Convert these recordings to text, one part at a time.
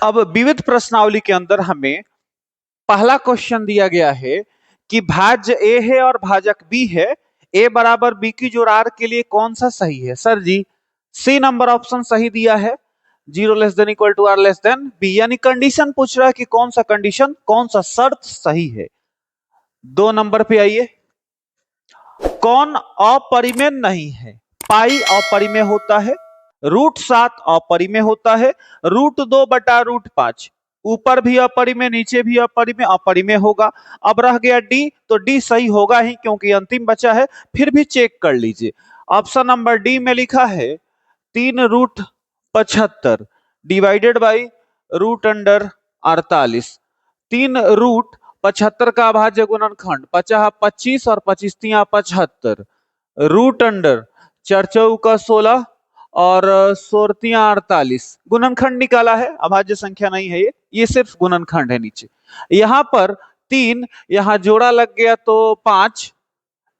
अब विविध प्रश्नावली के अंदर हमें पहला क्वेश्चन दिया गया है कि भाज्य ए है और भाजक बी है, ए बराबर बी की जोड़ आर के लिए कौन सा सही है? Sir ji C number option सही दिया है, 0 less than equal to r less than b, यानी कंडीशन पूछ रहा है कि कौन सा कंडीशन, कौन सा शर्त सही है। 2 नंबर पे आइए, कौन अपरिमेय नहीं है? पाई अपरिमेय होता है, √7 अपरिमेय होता है, √2/√5 ऊपर भी अपरिमेय नीचे भी अपरिमेय, अपरिमेय होगा। अब रह गया डी, तो डी सही होगा ही क्योंकि अंतिम बचा है, फिर भी चेक कर लीजिए। ऑप्शन नंबर डी में लिखा है 3√75 डिवाइडेड बाई √48। 3√75 का अभाज्य गुणनखंड 50 और 25 75, √4 चौका 16 और 16 48, गुणनखंड निकाला है, अभाज्य संख्या नहीं है ये सिर्फ गुणनखंड है। नीचे यहां पर 3, यहां जोड़ा लग गया तो 5,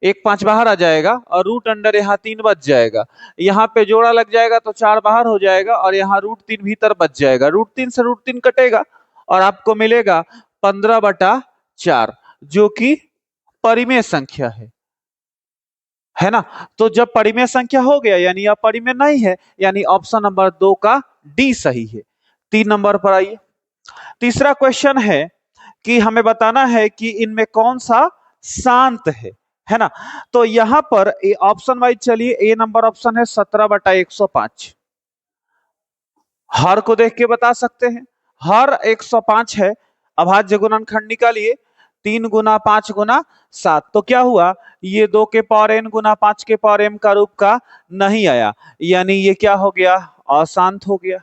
एक 5 बाहर आ जाएगा और √, यहाँ 3 बच जाएगा, यहाँ पे जोड़ा लग जाएगा तो 4 बाहर हो जाएगा और यहाँ √3 भीतर बच जाएगा, √3 से √3 कटेगा और आपको मिलेगा 15/4 जो कि परिमेय संख्या है ना। तो जब परिमेय संख्या हो गया यानी अपरिमेय नहीं है, यानी ऑप्शन नंबर 2 का डी सही है। 3 नंबर पर आइए, तीसरा क्वेश्चन है कि हमें बताना है कि इनमें कौन सा शांत है ना। तो यहां पर ऑप्शन वाइज चलिए, ए नंबर ऑप्शन है 17/105, हर को देख के बता सकते हैं, हर 105 है, अभाज्य गुणनखंड निकालिए, 3 गुना 5 गुना 7, तो क्या हुआ, ये 2 के पावर n गुना 5 के पावर m का रूप का नहीं आया, यानी ये क्या हो गया, अशांत हो गया।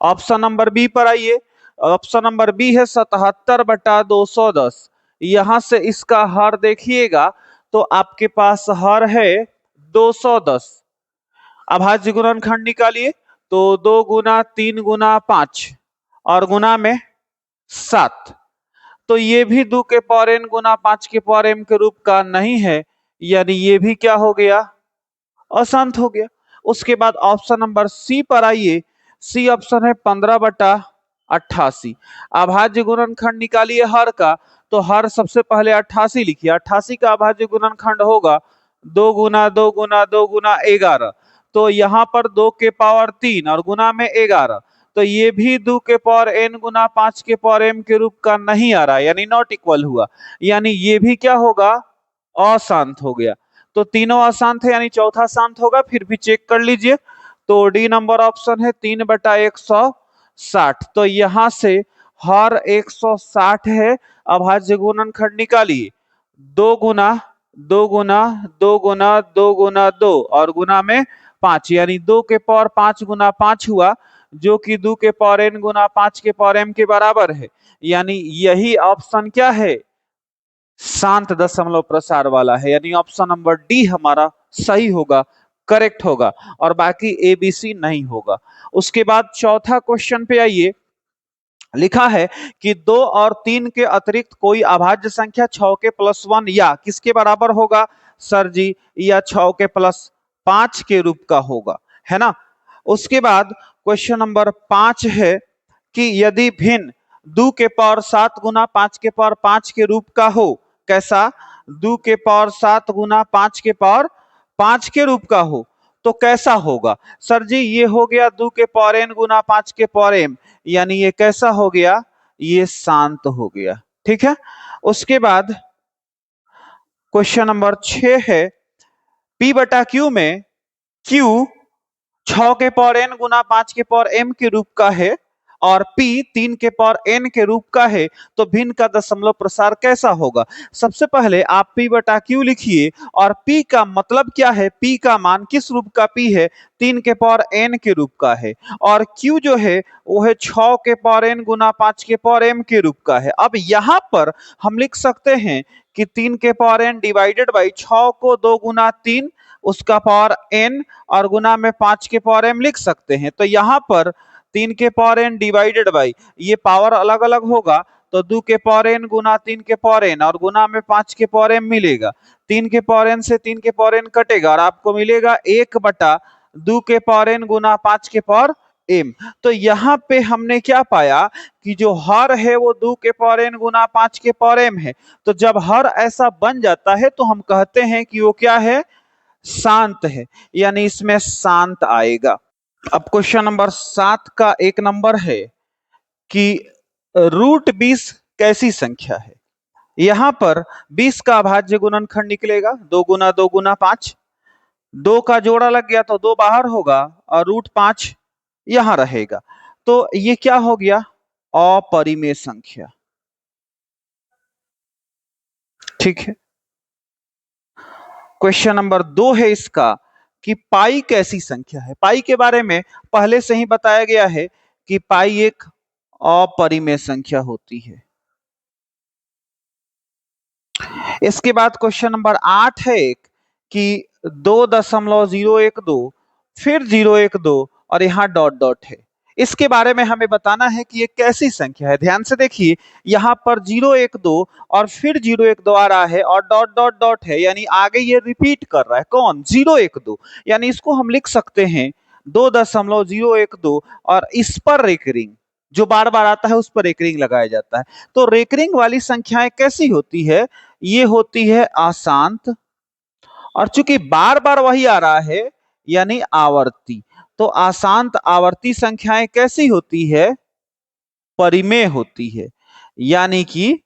ऑप्शन नंबर बी पर आइए, ऑप्शन नंबर बी है 77/210, यहां से इसका हर देखिएगा तो आपके पास हर है 210, अभाज्य गुणनखंड निकालिए तो 2 गुना 3 गुना 5 और गुना में 7, तो ये भी 2 के पावर n गुना 5 के पावर m के रूप का नहीं है, यानी ये भी क्या हो गया, अशांत हो गया। उसके बाद ऑप्शन नंबर सी पर आइए, सी ऑप्शन है 15/88, अभाज्य गुणनखंड निकालिए हर का, तो हर सबसे पहले 88 लिखिए, 88 का अभाज्य गुणनखंड होगा 2 गुना 2 गुना 2 गुना 11, तो यहाँ पर 2 के पावर 3 और गुना में 11, तो ये भी 2 के पावर n गुना 5 के पावर m के रूप का नहीं आ रहा, यानी नॉट इक्वल हुआ, यानी ये भी क्या होगा, अशांत हो गया। तो तीनों अशांत है यानी चौथा शांत होगा, फिर भी चेक कर लीजिए, तो डी नंबर ऑप्शन है 3/160, तो यहां से हर 160 है, अभाज्य गुणनखंड निकालिए, 2 गुना 2 गुना 2 गुना 2 गुना 2 और गुना में 5, यानी 2 के पावर 5 गुना 5 हुआ, जो कि 2 के पावर n गुना 5 के पावर m के बराबर है, यानी यही ऑप्शन क्या है, शांत दशमलव प्रसार वाला है, यानी ऑप्शन नंबर डी हमारा सही होगा, करेक्ट होगा, और बाकी ए बी सी नहीं होगा। उसके बाद चौथा क्वेश्चन पे आइए, लिखा है कि 2 और 3 के अतिरिक्त कोई अभाज्य संख्या 6 के +1 या किसके बराबर होगा, सर जी या 6 के +5 के रूप का होगा, है ना। उसके बाद क्वेश्चन नंबर 5 है कि यदि भिन्न 2 के पावर 7 गुना 5 के पावर 5 के रूप का हो, कैसा, 2 के पावर 7 गुना 5 के पावर 5 के रूप का हो, तो कैसा होगा, सर जी ये हो गया 2 के पावर n गुना 5 के पावर m, यानी ये कैसा हो गया, ये शांत हो गया, ठीक है। उसके बाद क्वेश्चन नंबर 6 है, p/q में q 6 के पावर n गुना 5 के पावर m के रूप का है और p 3 के पावर n के रूप का है, तो भिन्न का दशमलव प्रसार कैसा होगा। सबसे पहले आप p/q लिखिए, और p का मतलब क्या है, p का मान किस रूप का p है, 3 के पावर n के रूप का है, और q जो है वो है 6 के पावर n गुना 5 के पावर m के रूप का है। अब यहाँ पर हम लिख सकते हैं कि 3 के पावर n डिवाइडेड बाई 6 को 2 गुना 3 उसका पावर n और गुना में 5 के पावर m लिख सकते हैं, तो यहाँ पर 3 के पावर n डिवाइडेड बाई, ये पावर अलग अलग होगा, तो 2 के पावर n गुना 3 के पावर n और गुना में 5 के पावर m मिलेगा, 3 के पावर n से 3 के पावर n कटेगा और आपको मिलेगा 1/2 के पावर n गुना 5 के पावर m। तो यहाँ पे हमने क्या पाया कि जो हर है वो 2 के पावर n गुना 5 के पावर m है। तो जब हर ऐसा बन जाता है तो हम कहते हैं कि वो क्या है, शांत है, यानी इसमें शांत आएगा। अब क्वेश्चन नंबर 7 का एक नंबर है कि रूट 20 कैसी संख्या है। यहां पर 20 का अभाज्य गुणनखंड निकलेगा 2 गुना 2 का जोड़ा लग गया तो 2 बाहर होगा और रूट 5 यहां रहेगा। तो ये क्या हो गया, अपरिमेय संख्या। ठीक है। क्वेश्चन नंबर 2 है इसका कि पाई कैसी संख्या है। पाई के बारे में पहले से ही बताया गया है कि पाई एक अपरिमेय संख्या होती है। इसके बाद क्वेश्चन नंबर 8 है एक कि 2.012 फिर 012 और यहाँ डॉट डॉट है। इसके बारे में हमें बताना है कि ये कैसी संख्या है। ध्यान से देखिए, यहाँ पर 012 और फिर 012 आ रहा है और डॉट डॉट डॉट है, यानी आगे ये रिपीट कर रहा है। कौन, 012, यानी इसको हम लिख सकते हैं 2.012 और इस पर एक रिंग, जो बार बार आता है उस पर एक रिंग लगाया जाता है। तो रेकरिंग वाली संख्याएं कैसी होती है, ये होती है अशांत, और चूंकि बार बार वही आ रहा है यानी आवर्ती। तो अशांत आवर्ती संख्याएं कैसी होती है, परिमेय होती है। यानी कि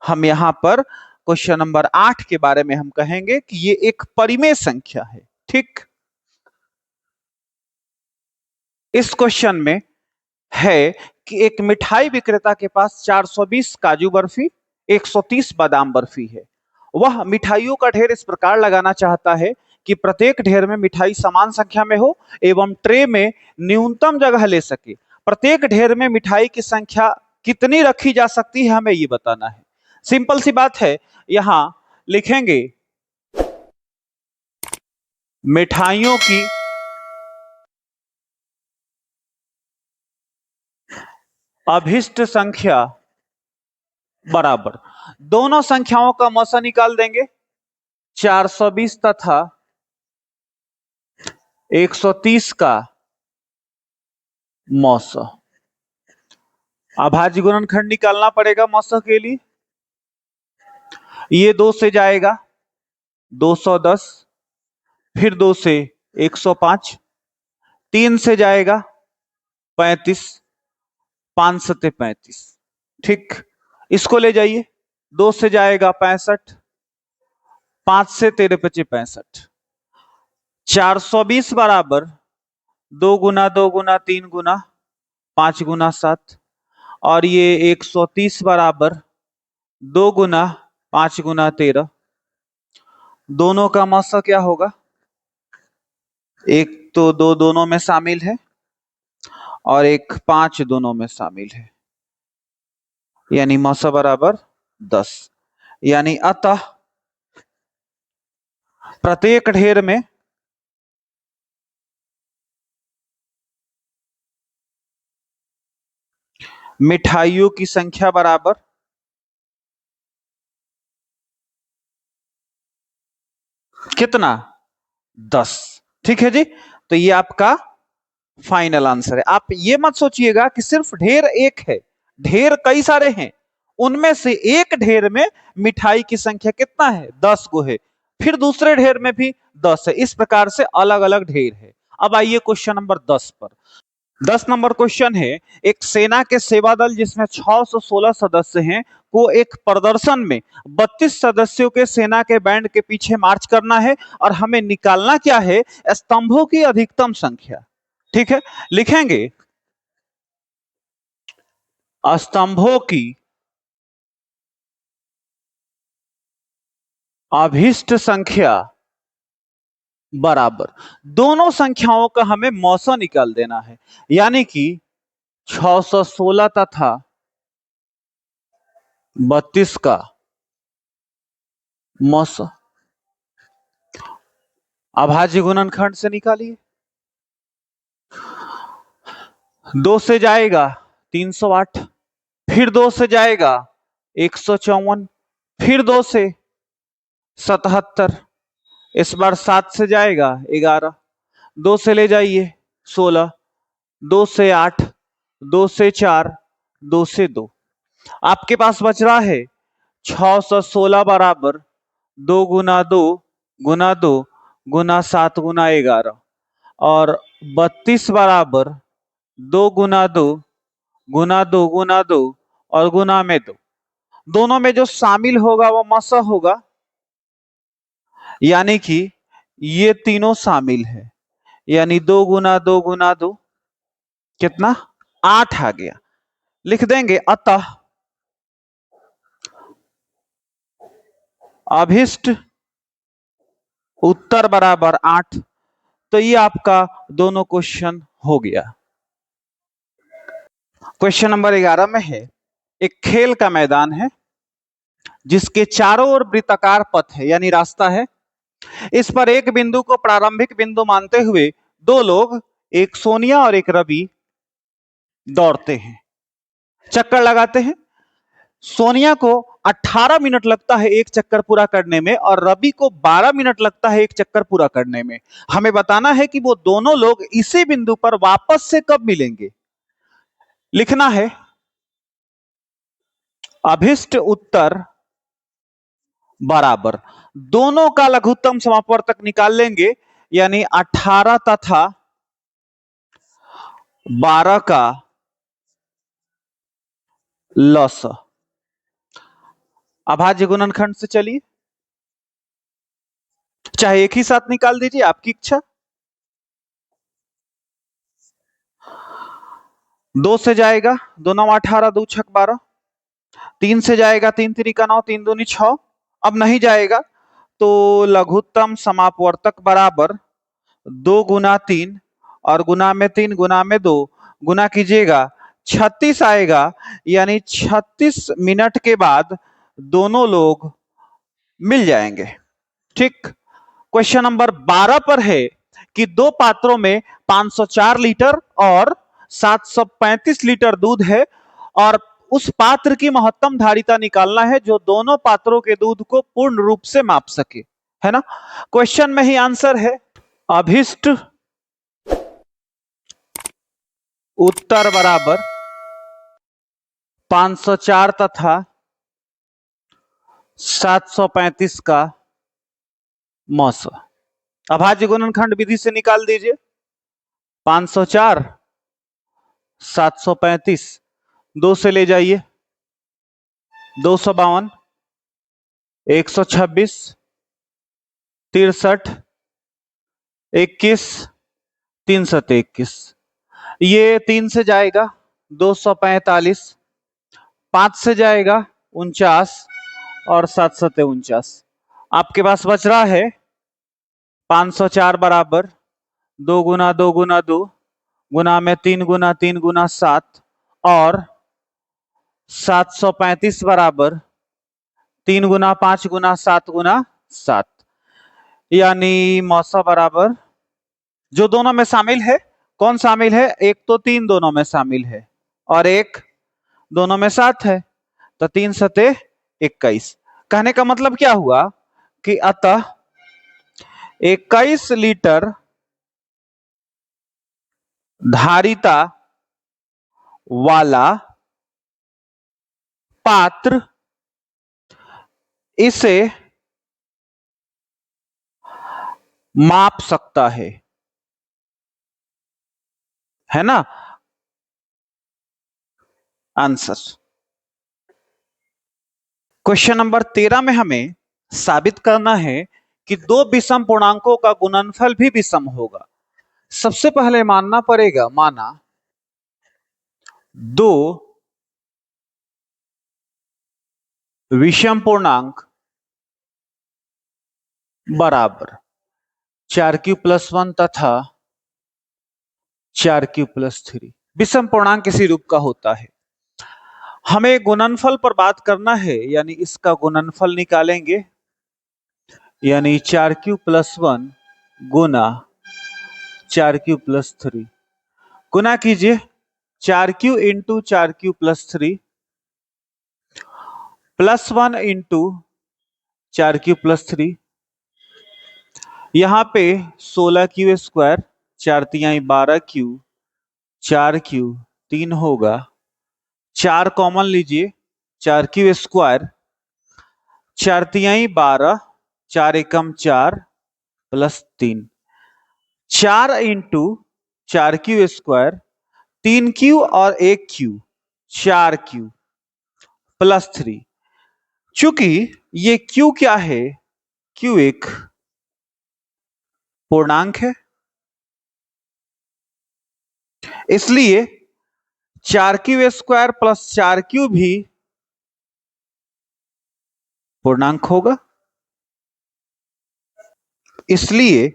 हम यहां पर क्वेश्चन नंबर 8 के बारे में हम कहेंगे कि ये एक परिमेय संख्या है। ठीक। इस क्वेश्चन में है कि एक मिठाई विक्रेता के पास 420 काजू बर्फी 130 बादाम बर्फी है। वह मिठाइयों का ढेर इस प्रकार लगाना चाहता है कि प्रत्येक ढेर में मिठाई समान संख्या में हो एवं ट्रे में न्यूनतम जगह ले सके। प्रत्येक ढेर में मिठाई की संख्या कितनी रखी जा सकती है, हमें ये बताना है। सिंपल सी बात है, यहां लिखेंगे मिठाइयों की अभिष्ट संख्या बराबर, दोनों संख्याओं का मौसा निकाल देंगे, 420 तथा 130 का मौसा। अभाज्य गुणनखंड निकालना पड़ेगा मौसा के लिए। ये 2 से जाएगा 210, फिर 2 से 105, 3 से जाएगा 35, 5 सते 35। ठीक। इसको ले जाइए, 2 से जाएगा 65, 5 से 13 पचे 65। 420 बराबर 2 गुना 2 गुना 3 गुना 5 गुना 7, और ये 130 बराबर 2 गुना 5 गुना 13। दोनों का मौसा क्या होगा, एक तो 2 दोनों में शामिल है और एक 5 दोनों में शामिल है, यानी मौसा बराबर 10। यानी अतः प्रत्येक ढेर में मिठाइयों की संख्या बराबर कितना, 10। ठीक है जी। तो ये आपका फाइनल आंसर है। आप ये मत सोचिएगा कि सिर्फ ढेर एक है, ढेर कई सारे हैं, उनमें से एक ढेर में मिठाई की संख्या कितना है, 10 गो है, फिर दूसरे ढेर में भी 10 है। इस प्रकार से अलग अलग ढेर है। अब आइए क्वेश्चन नंबर 10 पर। 10 नंबर क्वेश्चन है, एक सेना के सेवा दल जिसमें 616 सदस्य हैं को एक प्रदर्शन में 32 सदस्यों के सेना के बैंड के पीछे मार्च करना है और हमें निकालना क्या है, स्तंभों की अधिकतम संख्या। ठीक है, लिखेंगे स्तंभों की अभिष्ट संख्या बराबर, दोनों संख्याओं का हमें मौसा निकाल देना है, यानी कि 616 तथा 32 का मौसा अभाज्य गुणनखंड से निकालिए। 2 से जाएगा 308, फिर 2 से जाएगा 154, फिर 2 से 77, इस बार 7 से जाएगा 11, 2 से ले जाइए 16, 2 से 8, 2 से 4, 2 से 2। आपके पास बच रहा है 616 बराबर 2 गुना 2 गुना 2 गुना 7 गुना 11 और 32 बराबर 2 गुना 2 गुना 2 गुना 2 और गुना में 2। दोनों में जो शामिल होगा वो मसा होगा, यानी कि ये तीनों शामिल है, यानी 2 गुना 2 गुना 2 कितना 8 आ गया। लिख देंगे अतः अभिष्ट उत्तर बराबर 8। तो ये आपका दोनों क्वेश्चन हो गया। क्वेश्चन नंबर 11 में है, एक खेल का मैदान है जिसके चारों ओर वृत्ताकार पथ है यानी रास्ता है। इस पर एक बिंदु को प्रारंभिक बिंदु मानते हुए दो लोग, एक सोनिया और एक रवि, दौड़ते हैं, चक्कर लगाते हैं। सोनिया को 18 मिनट लगता है एक चक्कर पूरा करने में और रवि को 12 मिनट लगता है एक चक्कर पूरा करने में। हमें बताना है कि वो दोनों लोग इसी बिंदु पर वापस से कब मिलेंगे। लिखना है अभिष्ट उत्तर बराबर दोनों का लघुत्तम समापवर्तक निकाल लेंगे, यानी 18 तथा 12 का लस। अभाज्य गुणनखंड से चलिए, चाहे एक ही साथ निकाल दीजिए, आपकी इच्छा। 2 से जाएगा 2 9 18, 2 छक 12। 3 से जाएगा 3 3 का 9, 3 दूनी 6। अब नहीं जाएगा तो लघुत्तम समापवर्तक बराबर 2 गुना 3 और गुना में 3 गुना में 2 गुना कीजिएगा 36 आएगा, यानी 36 मिनट के बाद दोनों लोग मिल जाएंगे। ठीक। क्वेश्चन नंबर 12 पर है कि दो पात्रों में 504 लीटर और 735 लीटर दूध है और उस पात्र की महत्तम धारिता निकालना है जो दोनों पात्रों के दूध को पूर्ण रूप से माप सके, है ना। क्वेश्चन में ही आंसर है अभिष्ट उत्तर बराबर 504 तथा 735 का मौस। अभाज्य गुणनखंड विधि से निकाल दीजिए। 504 735 2 से ले जाइए 252 126 63 21 3 7 21। ये 3 से जाएगा 245, 5 से जाएगा 49 और 7 7 49। आपके पास बच रहा है 504 बराबर 2 गुना 2 गुना 2 गुना में 3 गुना 3 गुना 7 और 735 बराबर 3 गुना 5 गुना 7 गुना 7, यानी मौसा बराबर जो दोनों में शामिल है। कौन शामिल है? एक तो 3 दोनों में शामिल है और एक दोनों में 7 है, तो 3 सते 21। कहने का मतलब क्या हुआ कि अतः 21 लीटर धारिता वाला पात्र इसे माप सकता है ना आंसर। क्वेश्चन नंबर 13 में हमें साबित करना है कि दो विषम पूर्णांकों का गुणनफल भी विषम होगा। सबसे पहले मानना पड़ेगा, माना दो विषम पूर्णांक बराबर 4q+1 तथा 4q+3 विषम पूर्णांक किसी रूप का होता है। हमें गुणनफल पर बात करना है, यानी इसका गुणनफल निकालेंगे, यानी 4q+1 गुना 4q+3 गुना कीजिए 4q into 4q+3 +1 into 4q+3। यहां पे 16q², 4 तिहाई 12q, 4 क्यू 3 होगा, 4 कॉमन लीजिए, 4 क्यू स्क्वायर, 4 तिहाई 12, 4 एकम 4 +3, 4 × 4 क्यू स्क्वायर, 3 क्यू और 1 क्यू, 4 क्यू +3। चूंकि ये क्यू क्या है, क्यू एक पूर्णांक है, इसलिए 4 क्यू स्क्वायर + 4 क्यू भी पूर्णांक होगा। इसलिए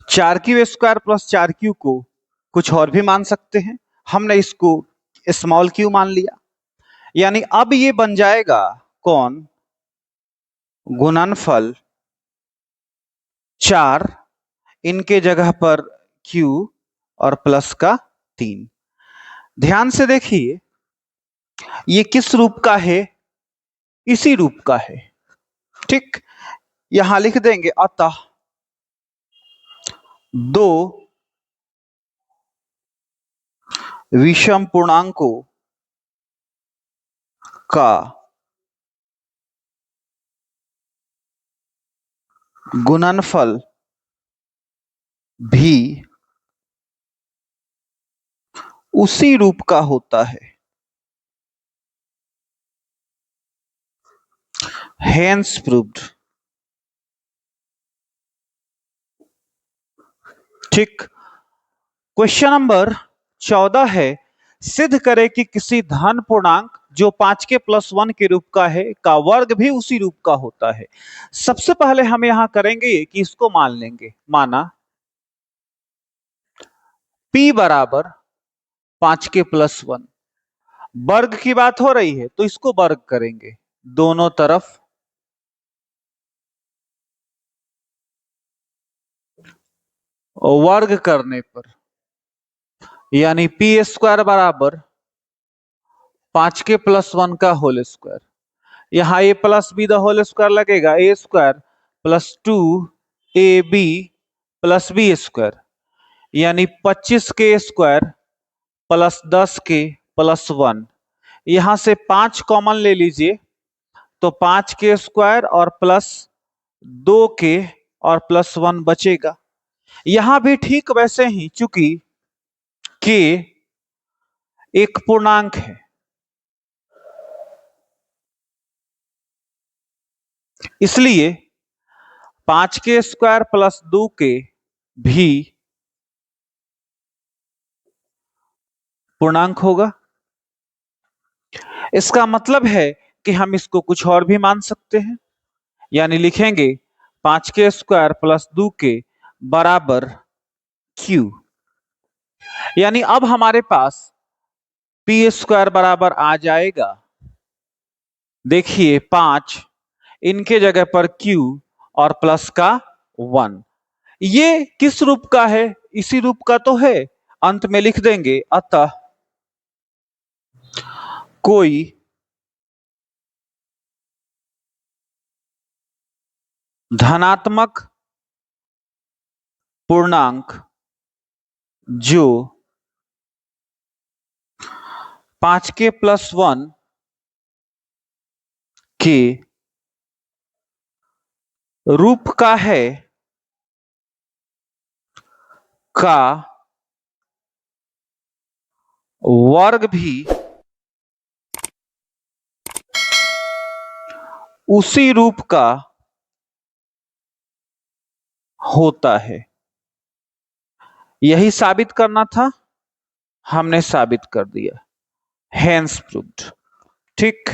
4 क्यू स्क्वायर + 4 क्यू को कुछ और भी मान सकते हैं, हमने इसको स्मॉल क्यू मान लिया। यानी अब ये बन जाएगा कौन, गुणनफल 4, इनके जगह पर क्यू और प्लस का 3। ध्यान से देखिए ये किस रूप का है, इसी रूप का है। ठीक, यहां लिख देंगे अतः दो विषम पूर्णांकों का गुणनफल भी उसी रूप का होता है। Hence proved. ठीक, क्वेश्चन नंबर 14 है, सिद्ध करे कि किसी धन पूर्णांक जो 5 के +1 के रूप का है का वर्ग भी उसी रूप का होता है। सबसे पहले हम यहां करेंगे कि इसको मान लेंगे, माना p बराबर 5 के +1, वर्ग की बात हो रही है तो इसको वर्ग करेंगे दोनों तरफ, वर्ग करने पर, यानी p² बराबर 5 के +1 का होल स्क्वायर। यहां a + b the whole square लगेगा, a² + 2ab + b², यानी 25 के स्क्वायर + 10 के +1। यहां से 5 कॉमन ले लीजिए तो 5 के स्क्वायर और +2 के और +1 बचेगा। यहां भी ठीक वैसे ही, चूंकि k एक पूर्णांक है, इसलिए 5 के स्क्वायर +2 के भी पूर्णांक होगा। इसका मतलब है कि हम इसको कुछ और भी मान सकते हैं, यानी लिखेंगे 5 के स्क्वायर +2 के बराबर q। यानी अब हमारे पास p² बराबर आ जाएगा, देखिए 5, इनके जगह पर q और प्लस का 1। ये किस रूप का है, इसी रूप का तो है। अंत में लिख देंगे अतः कोई धनात्मक पूर्णांक जो 5 के +1 के रूप का है का वर्ग भी उसी रूप का होता है। यही साबित करना था, हमने साबित कर दिया, हेंस प्रूव्ड। ठीक।